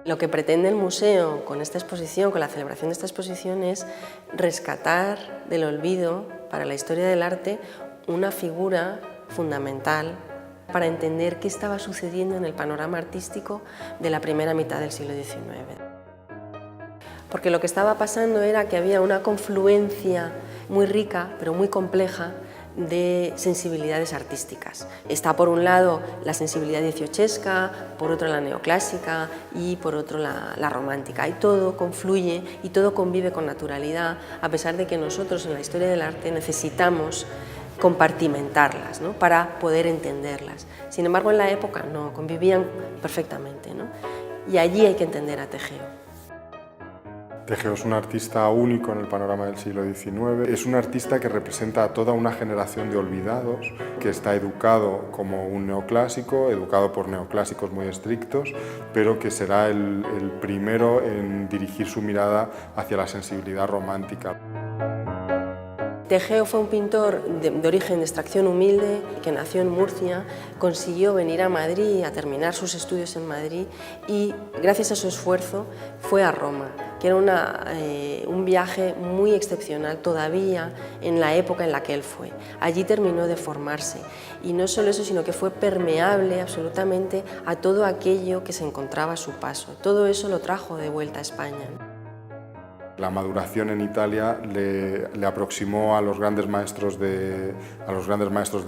Lo que pretende el museo con esta exposición, con la celebración de esta exposición, es rescatar del olvido para la historia del arte una figura fundamental para entender qué estaba sucediendo en el panorama artístico de la primera mitad del siglo XIX. Porque lo que estaba pasando era que había una confluencia muy rica, pero muy compleja, de sensibilidades artísticas. Está por un lado la sensibilidad dieciochesca, por otro la neoclásica y por otro la romántica. Y todo confluye y todo convive con naturalidad, a pesar de que nosotros en la historia del arte necesitamos compartimentarlas, ¿no?, para poder entenderlas. Sin embargo, en la época no, convivían perfectamente, ¿no? Y allí hay que entender a Tejeo. Tejeo es un artista único en el panorama del siglo XIX. Es un artista que representa a toda una generación de olvidados, que está educado como un neoclásico, educado por neoclásicos muy estrictos, pero que será el primero en dirigir su mirada hacia la sensibilidad romántica. Tejeo fue un pintor de origen de extracción humilde, que nació en Murcia, consiguió venir a Madrid, a terminar sus estudios en Madrid y, gracias a su esfuerzo, fue a Roma, que era un viaje muy excepcional todavía en la época en la que él fue. Allí terminó de formarse y no solo eso, sino que fue permeable absolutamente a todo aquello que se encontraba a su paso. Todo eso lo trajo de vuelta a España. La maduración en Italia le aproximó a los grandes maestros del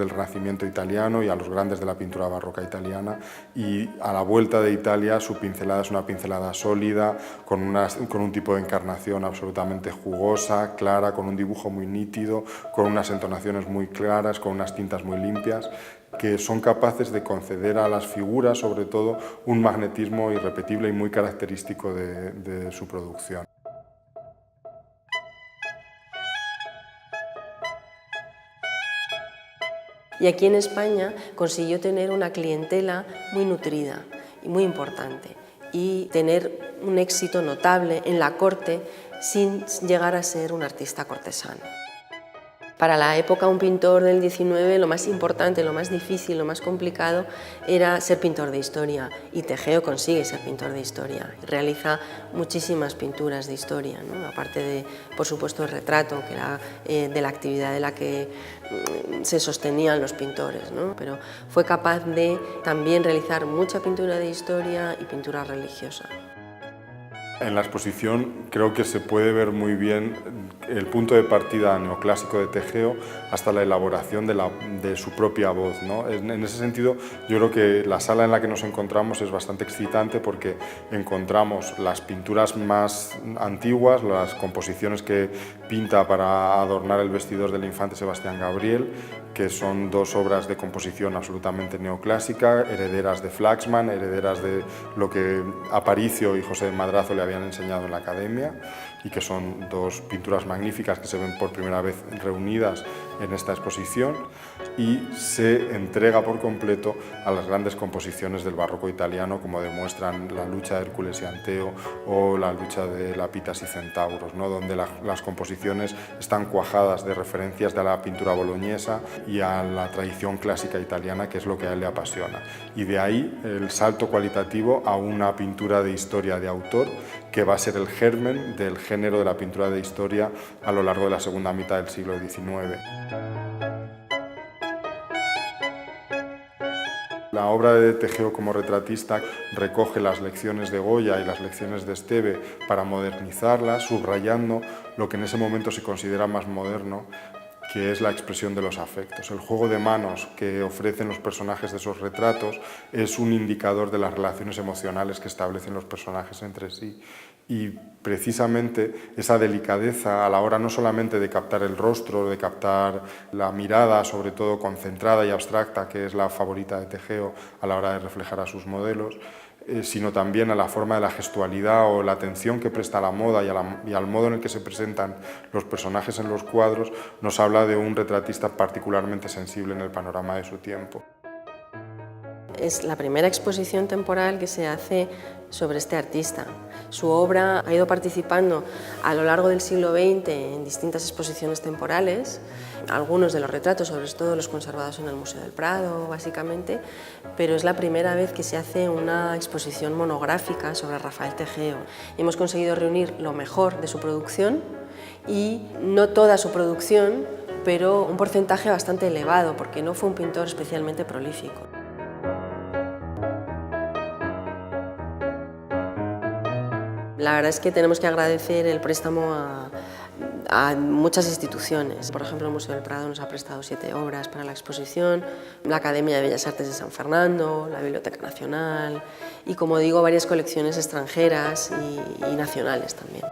Renacimiento italiano y a los grandes de la pintura barroca italiana, y a la vuelta de Italia su pincelada es una pincelada sólida, con un tipo de encarnación absolutamente jugosa, clara, con un dibujo muy nítido, con unas entonaciones muy claras, con unas tintas muy limpias, que son capaces de conceder a las figuras, sobre todo, un magnetismo irrepetible y muy característico de su producción. Y aquí en España consiguió tener una clientela muy nutrida y muy importante y tener un éxito notable en la corte sin llegar a ser un artista cortesano. Para la época, un pintor del XIX, lo más importante, lo más difícil, lo más complicado era ser pintor de historia, y Tejeo consigue ser pintor de historia. Realiza muchísimas pinturas de historia, ¿no?, aparte de, por supuesto, el retrato, que era de la actividad de la que se sostenían los pintores, ¿no?, pero fue capaz de también realizar mucha pintura de historia y pintura religiosa. En la exposición creo que se puede ver muy bien el punto de partida neoclásico de Tejeo hasta la elaboración de su propia voz, ¿no? En ese sentido, yo creo que la sala en la que nos encontramos es bastante excitante porque encontramos las pinturas más antiguas, las composiciones que pinta para adornar el vestidor del infante Sebastián Gabriel, que son dos obras de composición absolutamente neoclásica, herederas de Flaxman, herederas de lo que Aparicio y José de Madrazo le habían enseñado en la academia, y que son dos pinturas magníficas que se ven por primera vez reunidas en esta exposición, y se entrega por completo a las grandes composiciones del barroco italiano, como demuestran la lucha de Hércules y Anteo o la lucha de Lapitas y Centauros, ¿no?, donde las composiciones están cuajadas de referencias de la pintura boloñesa y a la tradición clásica italiana, que es lo que a él le apasiona. Y de ahí el salto cualitativo a una pintura de historia de autor, que va a ser el germen del género de la pintura de historia a lo largo de la segunda mitad del siglo XIX. La obra de Tejeo como retratista recoge las lecciones de Goya y las lecciones de Esteve para modernizarlas, subrayando lo que en ese momento se considera más moderno, que es la expresión de los afectos. El juego de manos que ofrecen los personajes de esos retratos es un indicador de las relaciones emocionales que establecen los personajes entre sí. Y precisamente esa delicadeza a la hora no solamente de captar el rostro, de captar la mirada, sobre todo concentrada y abstracta, que es la favorita de Tejeo a la hora de reflejar a sus modelos, sino también a la forma de la gestualidad o la atención que presta a la moda y al modo en el que se presentan los personajes en los cuadros, nos habla de un retratista particularmente sensible en el panorama de su tiempo. Es la primera exposición temporal que se hace sobre este artista. Su obra ha ido participando a lo largo del siglo XX en distintas exposiciones temporales. Algunos de los retratos, sobre todo los conservados en el Museo del Prado, básicamente, pero es la primera vez que se hace una exposición monográfica sobre Rafael Tejeo. Hemos conseguido reunir lo mejor de su producción y no toda su producción, pero un porcentaje bastante elevado, porque no fue un pintor especialmente prolífico. La verdad es que tenemos que agradecer el préstamo a muchas instituciones. Por ejemplo, el Museo del Prado nos ha prestado 7 obras para la exposición, la Academia de Bellas Artes de San Fernando, la Biblioteca Nacional y, como digo, varias colecciones extranjeras y nacionales también.